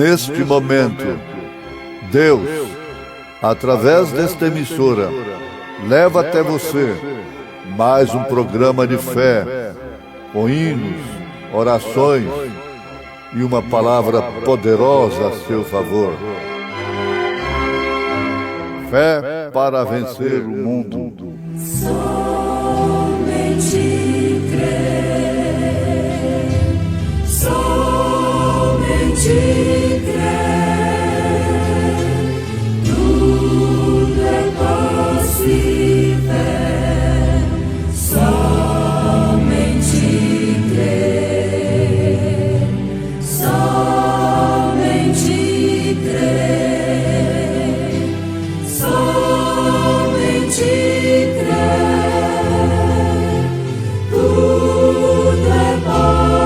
Neste momento, Deus, através desta emissora, leva até você mais um programa de fé, com hinos, orações e uma palavra poderosa a seu favor. Fé para vencer o mundo. Somente crer, somente crer, tudo é possível, somente crer, somente crer, somente crer, tudo é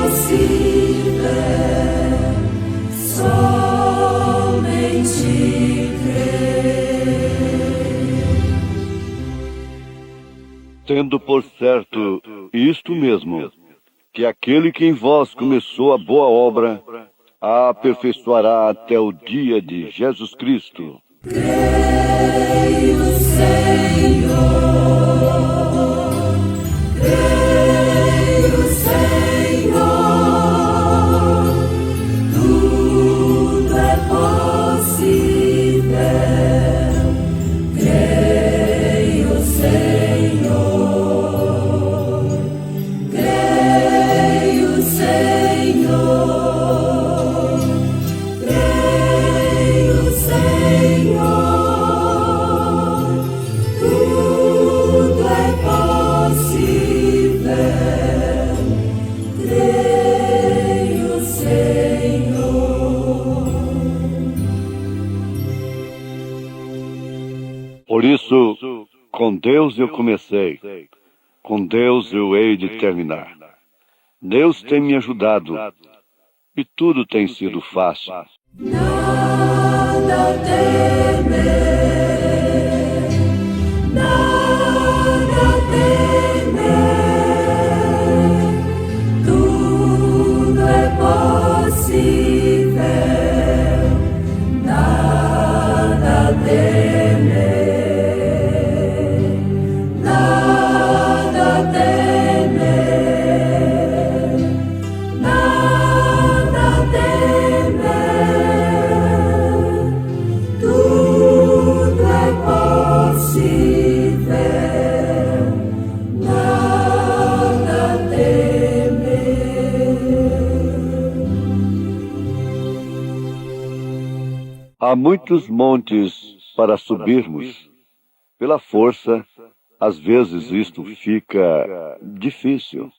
possível, somente crer. Tendo por certo isto mesmo, que aquele que em vós começou a boa obra, a aperfeiçoará até o dia de Jesus Cristo. Creio, Senhor, creio, Senhor, tudo é possível. Creio, Senhor, creio, Senhor, creio, Senhor, tudo é possível. Creio, Senhor. Por isso, com Deus eu comecei, com Deus eu hei de terminar. Deus tem me ajudado e tudo tem sido fácil. Nada temer, nada temer, tudo é possível. Nada temer, nada temer, nada temer, tudo é possível, nada temer. Há muitos montes para subirmos. Pela força, às vezes isto fica difícil.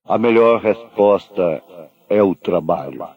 A melhor resposta é o trabalho.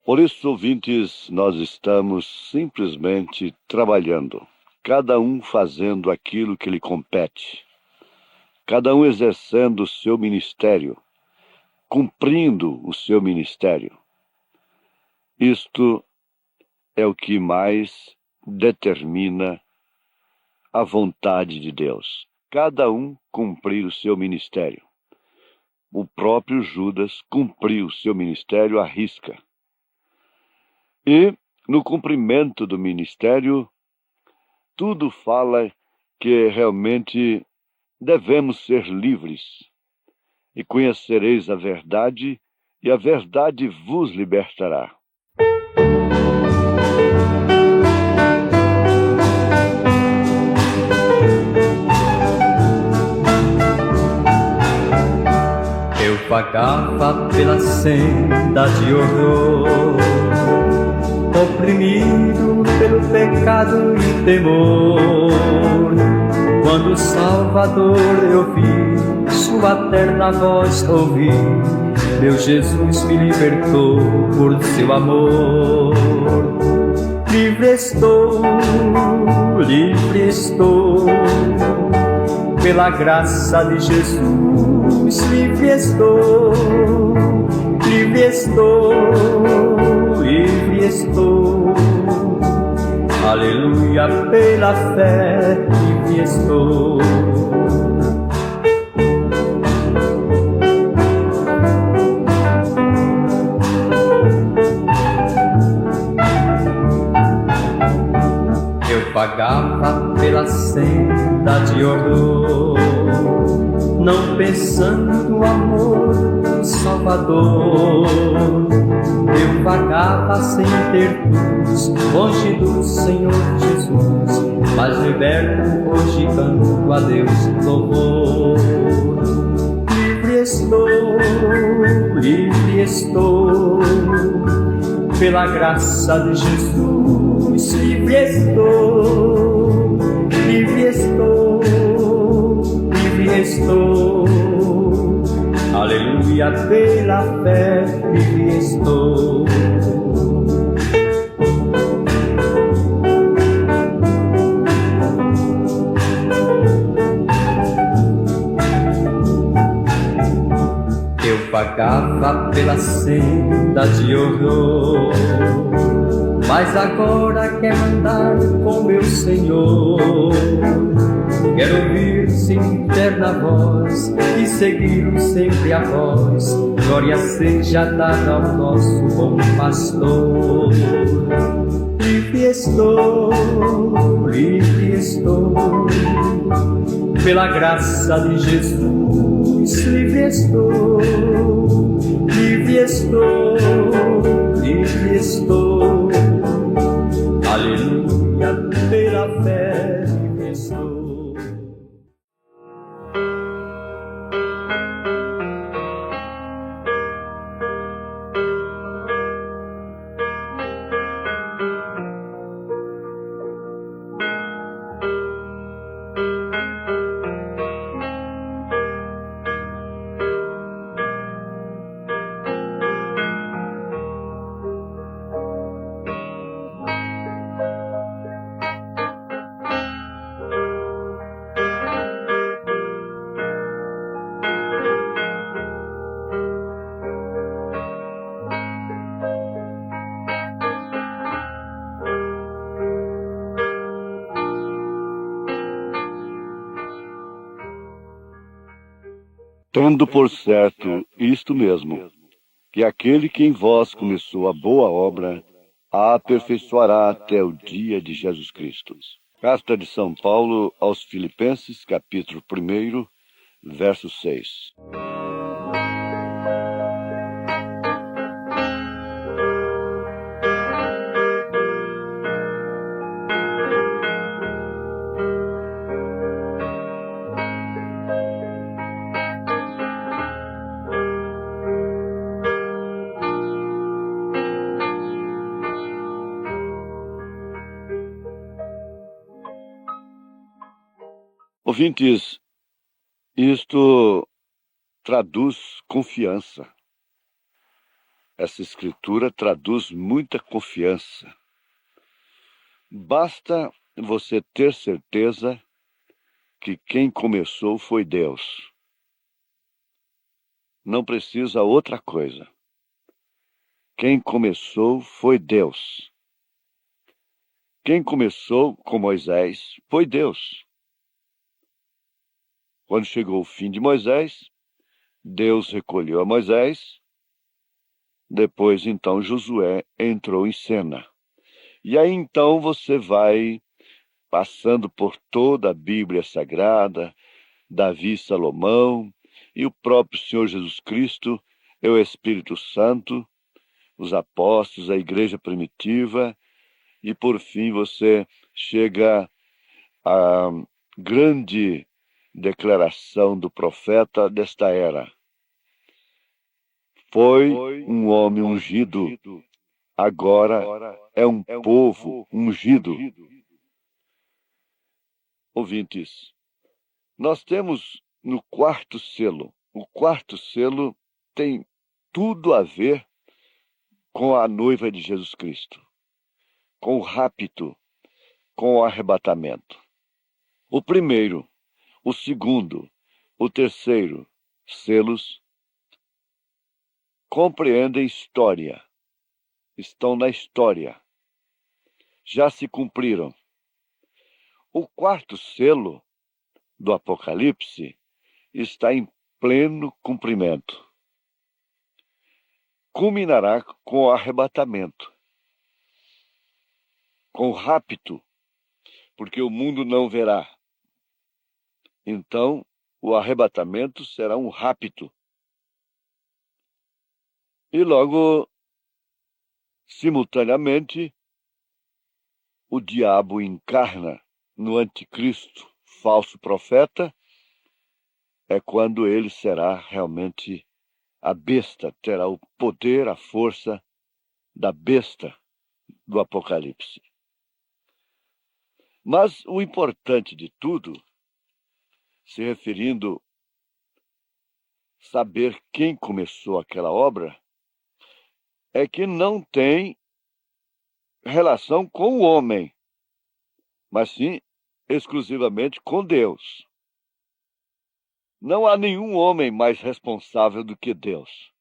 Por isso, ouvintes, nós estamos simplesmente trabalhando, cada um fazendo aquilo que lhe compete, cada um exercendo o seu ministério, cumprindo o seu ministério. Isto é o que mais determina a vontade de Deus. Cada um cumprir o seu ministério. O próprio Judas cumpriu o seu ministério à risca. E, no cumprimento do ministério, tudo fala que realmente devemos ser livres. E conhecereis a verdade, e a verdade vos libertará. vagava pela senda de horror, oprimido pelo pecado e temor. Quando o Salvador eu vi, sua terna voz ouvi, meu Jesus me libertou por seu amor. Livre estou, pela graça de Jesus, livre estou, livre estou, livre estou. Aleluia, pela fé, livre estou. Eu vagava pela senda de horror, não pensando no amor do Salvador. Eu vagava sem ter luz, longe do Senhor Jesus, mas liberto hoje canto a Deus louvor. Livre estou, pela graça de Jesus, livre estou, livre estou, livre estou. Aleluia, pela fé, livre estou. Eu vagava pela senda de horror, mas agora quero andar com meu Senhor. Quero ouvir sim terna voz e segui-lo sempre a voz. Glória seja dada ao nosso bom pastor. Livre estou, pela graça de Jesus, livre estou, livre estou, livre estou. Aleluia, pela fé, livre estou. Tendo por certo isto mesmo, que aquele que em vós começou a boa obra, a aperfeiçoará até o dia de Jesus Cristo. Carta de São Paulo aos Filipenses, capítulo 1, verso 6. Ouvintes, isto traduz confiança. Essa escritura traduz muita confiança. Basta você ter certeza que quem começou foi Deus. Não precisa outra coisa. Quem começou foi Deus. Quem começou com Moisés foi Deus. Quando chegou o fim de Moisés, Deus recolheu a Moisés. Depois, então, Josué entrou em cena. E aí, então, você vai passando por toda a Bíblia Sagrada, Davi, Salomão, e o próprio Senhor Jesus Cristo, e o Espírito Santo, os apóstolos, a igreja primitiva, e por fim você chega à grande declaração do profeta desta era. foi um homem ungido, agora é um povo ungido. Ouvintes, nós temos no quarto selo. O quarto selo tem tudo a ver com a noiva de Jesus Cristo, com o rapto, com o arrebatamento. O primeiro, o segundo, o terceiro selos compreendem história, estão na história, já se cumpriram. O quarto selo do Apocalipse está em pleno cumprimento. Culminará com o arrebatamento, com o rapto, porque o mundo não verá. Então, o arrebatamento será um rapto. E logo, simultaneamente, o diabo encarna no anticristo, falso profeta, é quando ele será realmente a besta, terá o poder, a força da besta do Apocalipse. Mas o importante de tudo, se referindo a saber quem começou aquela obra, é que não tem relação com o homem, mas sim exclusivamente com Deus. Não há nenhum homem mais responsável do que Deus.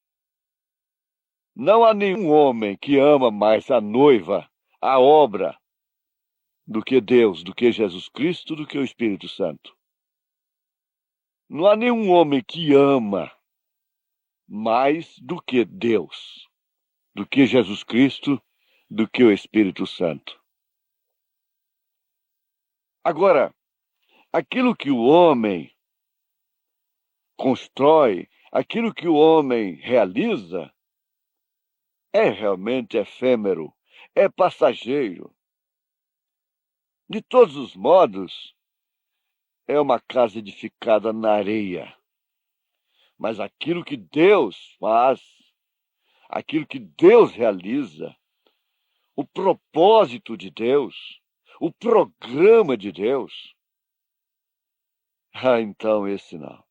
Não há nenhum homem que ama mais a noiva, a obra, do que Deus, do que Jesus Cristo, do que o Espírito Santo. Não há nenhum homem que ama mais do que Deus, do que Jesus Cristo, do que o Espírito Santo. Agora, aquilo que o homem constrói, aquilo que o homem realiza, é realmente efêmero, é passageiro. De todos os modos, é uma casa edificada na areia. Mas aquilo que Deus faz, aquilo que Deus realiza, o propósito de Deus, o programa de Deus, então esse não.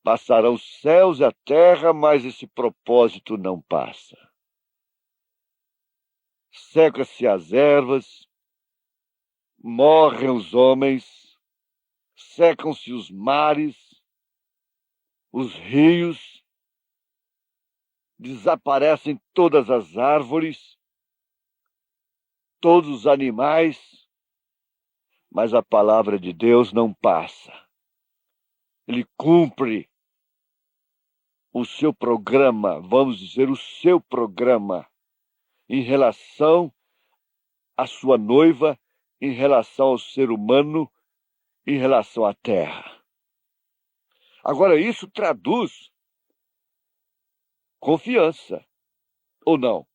Passarão os céus e a terra, mas esse propósito não passa. Seca-se as ervas, morrem os homens, secam-se os mares, os rios, desaparecem todas as árvores, todos os animais, mas a palavra de Deus não passa. Ele cumpre o seu programa, vamos dizer, o seu programa, em relação à sua noiva, em relação ao ser humano, em relação à terra. Agora, isso traduz confiança, ou não?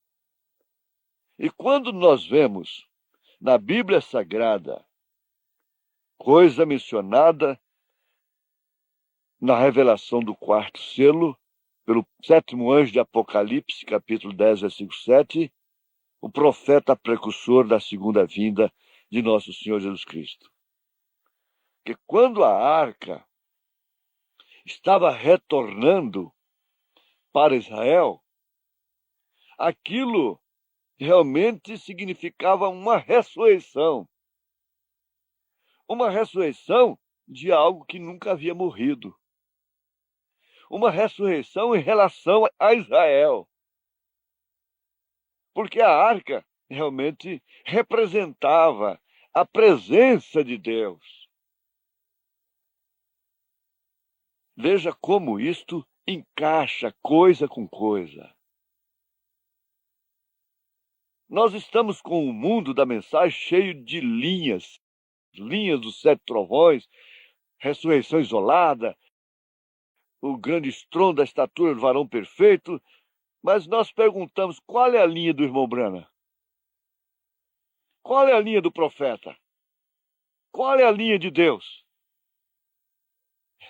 E quando nós vemos na Bíblia Sagrada coisa mencionada na revelação do quarto selo, pelo sétimo anjo de Apocalipse, capítulo 10, versículo 7, o profeta precursor da segunda vinda de nosso Senhor Jesus Cristo. Que quando a arca estava retornando para Israel, aquilo realmente significava uma ressurreição. Uma ressurreição de algo que nunca havia morrido. Uma ressurreição em relação a Israel. Porque a arca realmente representava a presença de Deus. Veja como isto encaixa coisa com coisa. Nós estamos com o mundo da mensagem cheio de linhas dos 7 trovões, ressurreição isolada, o grande estrondo da estatura do varão perfeito, mas nós perguntamos qual é a linha do irmão Branham? Qual é a linha do profeta? Qual é a linha de Deus?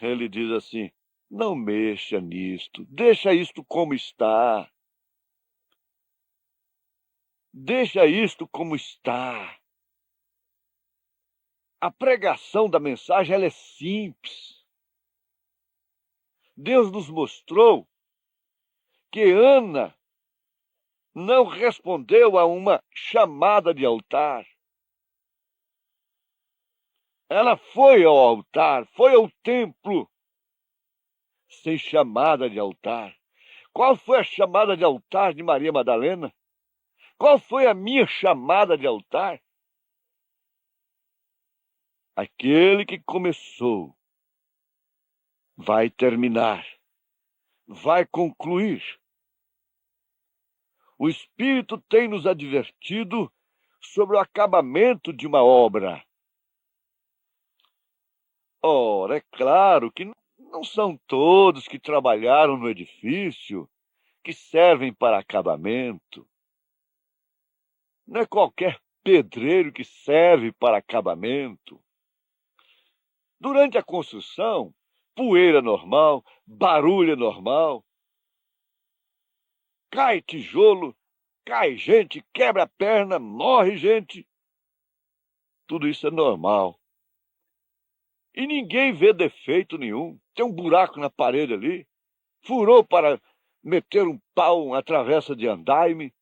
Ele diz assim, Não mexa nisto. Deixa isto como está. Deixa isto como está. A pregação da mensagem ela é simples. Deus nos mostrou que Ana não respondeu a uma chamada de altar. Ela foi ao altar, foi ao templo, sem chamada de altar. Qual foi a chamada de altar de Maria Madalena? Qual foi a minha chamada de altar? Aquele que começou vai terminar, vai concluir. O Espírito tem nos advertido sobre o acabamento de uma obra. Ora, é claro que não são todos que trabalharam no edifício que servem para acabamento. Não é qualquer pedreiro que serve para acabamento. Durante a construção, poeira normal, barulho normal. Cai tijolo, cai gente, quebra a perna, morre gente. Tudo isso é normal. E ninguém vê defeito nenhum. Tem um buraco na parede ali. Furou para meter um pau, uma travessa de andaime.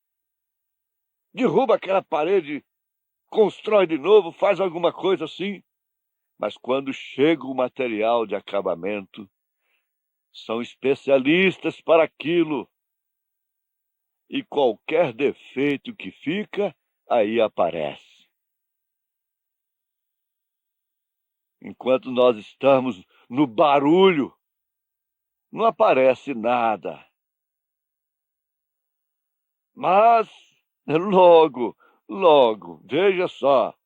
Derruba aquela parede, constrói de novo, faz alguma coisa assim. Mas quando chega o material de acabamento, são especialistas para aquilo. E qualquer defeito que fica, aí aparece. Enquanto nós estamos no barulho, não aparece nada. Mas logo, veja só,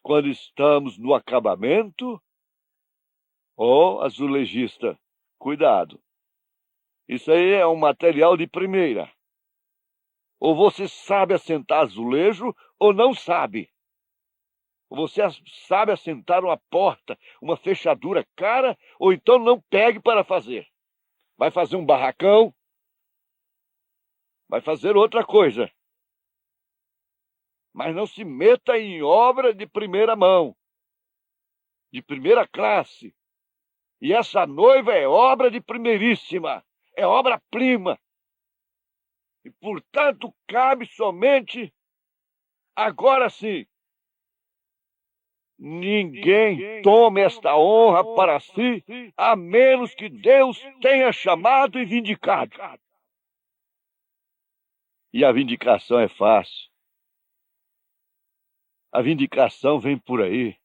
quando estamos no acabamento, azulejista, cuidado. Isso aí é um material de primeira. Ou você sabe assentar azulejo ou não sabe. Ou você sabe assentar uma porta, uma fechadura cara, ou então não pegue para fazer. Vai fazer um barracão, vai fazer outra coisa. Mas não se meta em obra de primeira mão, de primeira classe. E essa noiva é obra de primeiríssima, é obra-prima. E, portanto, cabe somente, agora sim, ninguém tome esta honra para si, a menos que Deus tenha chamado e vindicado. E a vindicação é fácil. A vindicação vem por aí.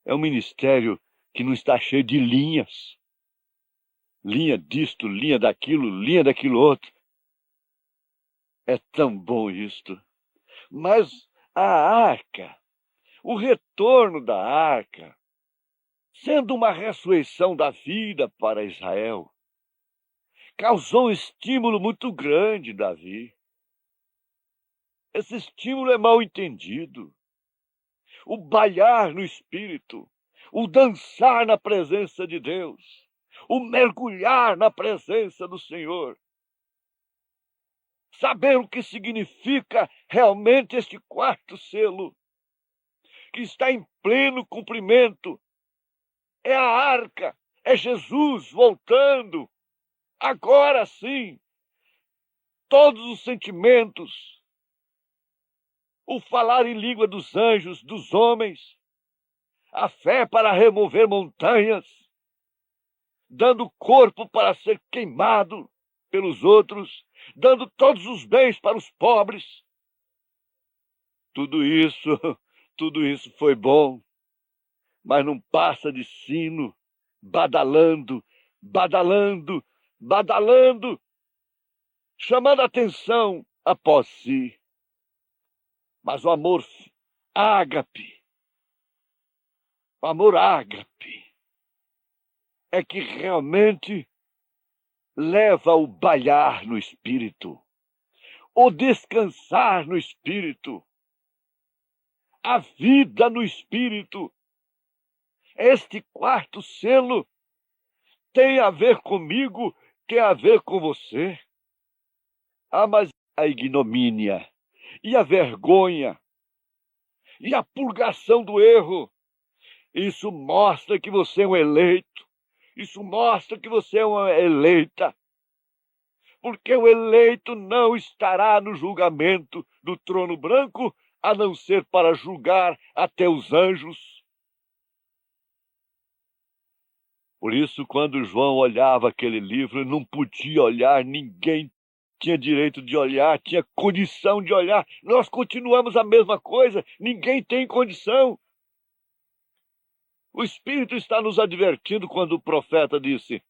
É um ministério que não está cheio de linhas. Linha disto, linha daquilo outro. É tão bom isto. Mas a arca, o retorno da arca, sendo uma ressurreição da vida para Israel, causou um estímulo muito grande, Davi. Esse estímulo é mal entendido. O bailar no Espírito, o dançar na presença de Deus, o mergulhar na presença do Senhor. Saber o que significa realmente este quarto selo, que está em pleno cumprimento. É a arca, é Jesus voltando. Agora sim, todos os sentimentos, o falar em língua dos anjos, dos homens, a fé para remover montanhas, dando corpo para ser queimado pelos outros, dando todos os bens para os pobres. Tudo isso foi bom, mas não passa de sino, badalando, chamando a atenção após si. Mas o amor ágape, é que realmente leva o bailar no Espírito, o descansar no Espírito, a vida no Espírito. Este quarto selo tem a ver comigo, tem a ver com você. Ah, mas a ignomínia, e a vergonha, e a purgação do erro, isso mostra que você é um eleito. Isso mostra que você é uma eleita. Porque o eleito não estará no julgamento do trono branco, a não ser para julgar até os anjos. Por isso, quando João olhava aquele livro, não podia olhar, ninguém tinha direito de olhar, tinha condição de olhar. Nós continuamos a mesma coisa, ninguém tem condição. O Espírito está nos advertindo quando o profeta disse: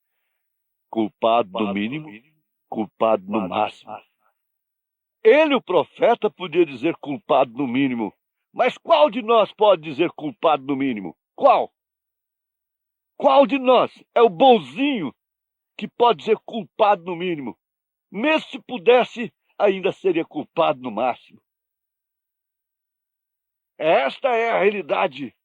culpado no mínimo, culpado no máximo. Ele, o profeta, podia dizer culpado no mínimo. Mas qual de nós pode dizer culpado no mínimo? Qual? Qual de nós é o bonzinho que pode dizer culpado no mínimo? Mesmo se pudesse, ainda seria culpado no máximo. Esta é a realidade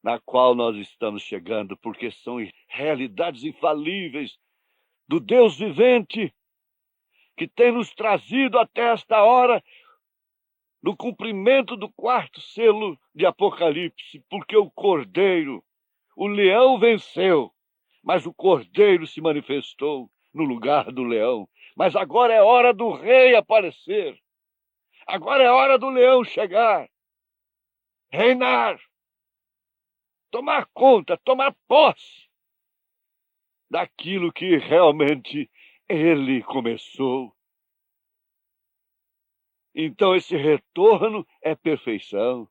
na qual nós estamos chegando, porque são realidades infalíveis do Deus vivente, que tem nos trazido até esta hora, no cumprimento do 4º selo de Apocalipse, porque o Cordeiro, o leão venceu, mas o Cordeiro se manifestou no lugar do leão. Mas agora é hora do rei aparecer. Agora é hora do leão chegar, reinar, tomar conta, tomar posse daquilo que realmente ele começou. Então esse retorno é perfeição.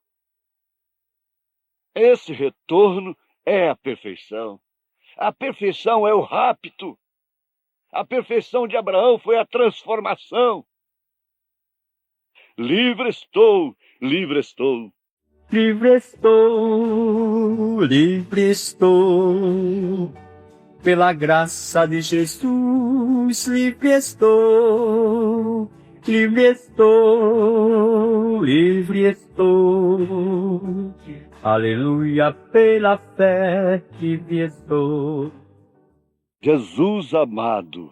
Esse retorno é a perfeição. A perfeição é o rapto. A perfeição de Abraão foi a transformação. Livre estou, livre estou. Livre estou, livre estou. Pela graça de Jesus, livre estou. Livre estou, livre estou. Aleluia, pela fé, livre estou. Jesus amado,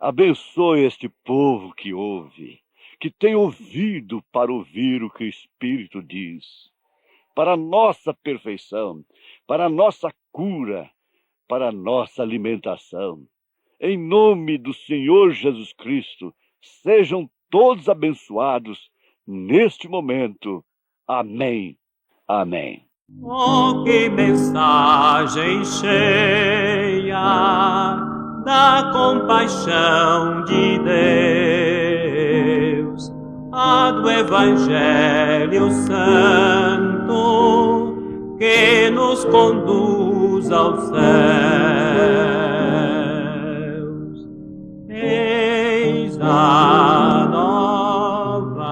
abençoe este povo que ouve, que tem ouvido para ouvir o que o Espírito diz, para a nossa perfeição, para a nossa cura, para a nossa alimentação. Em nome do Senhor Jesus Cristo, sejam todos abençoados neste momento. Amém. Amém. Oh, que mensagem cheia da compaixão de Deus, a do Evangelho Santo que nos conduz aos céus. Eis a nova,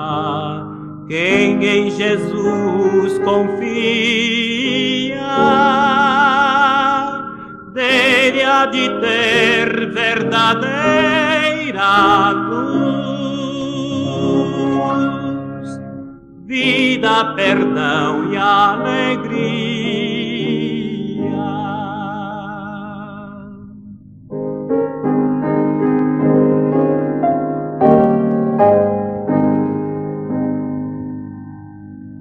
quem em Jesus confia, dele há de ter verdadeira luz, vida, perdão e alegria.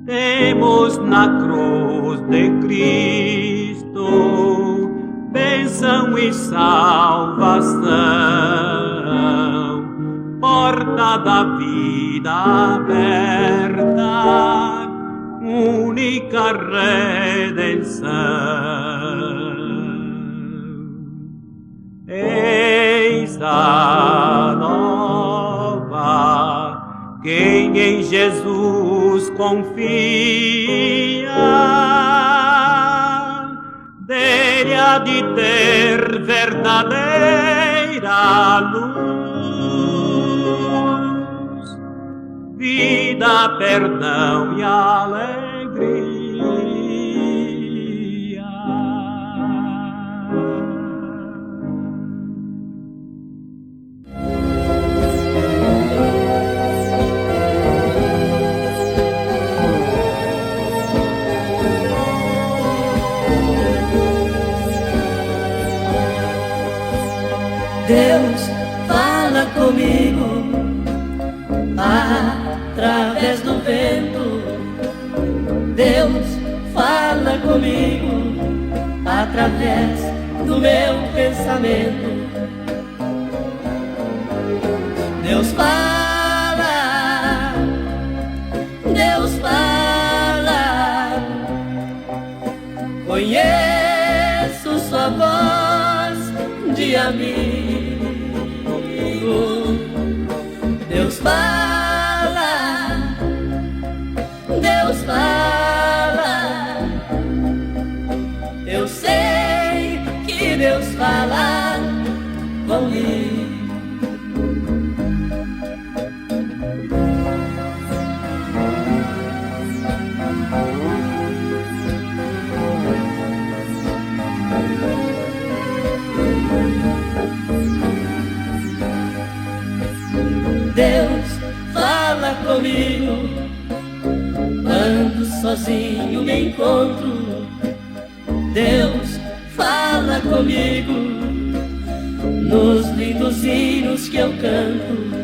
Temos na cruz de Cristo bênção e salvação, porta da vida aberta, única redenção. Eis a nova, quem em Jesus confia, dele há de ter verdadeira luz, vida, perdão e alegria. Deus fala comigo através do vento. Deus fala comigo através do meu pensamento. Deus fala, Deus fala. Conheço sua voz de amigo. Deus fala, Deus fala. Eu sei que Deus fala comigo. Deus fala comigo quando sozinho me encontro. Deus fala comigo nos lindos hinos que eu canto.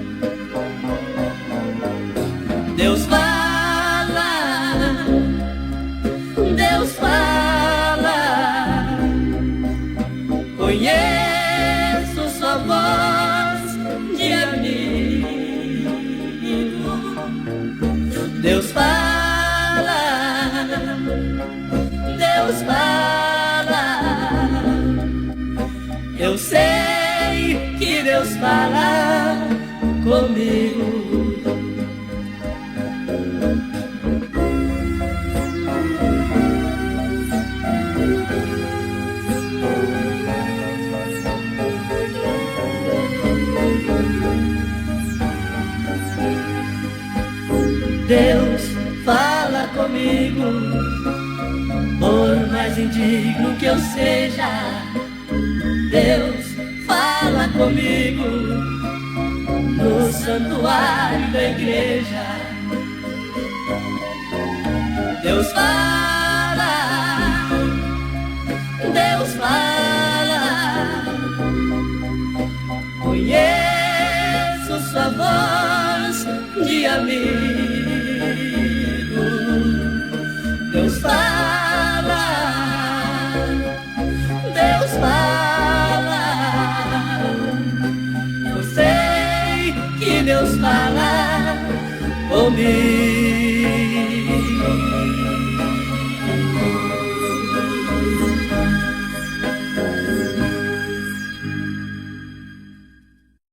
Deus fala, Deus fala. Conheço sua voz de amigo. Deus fala, Deus fala. Eu sei que Deus fala comigo. Deus fala comigo, por mais indigno que eu seja. Deus fala comigo no santuário da igreja. Deus fala, Deus fala. Conheço sua voz de amigo. Deus fala, Deus fala. Eu sei que Deus fala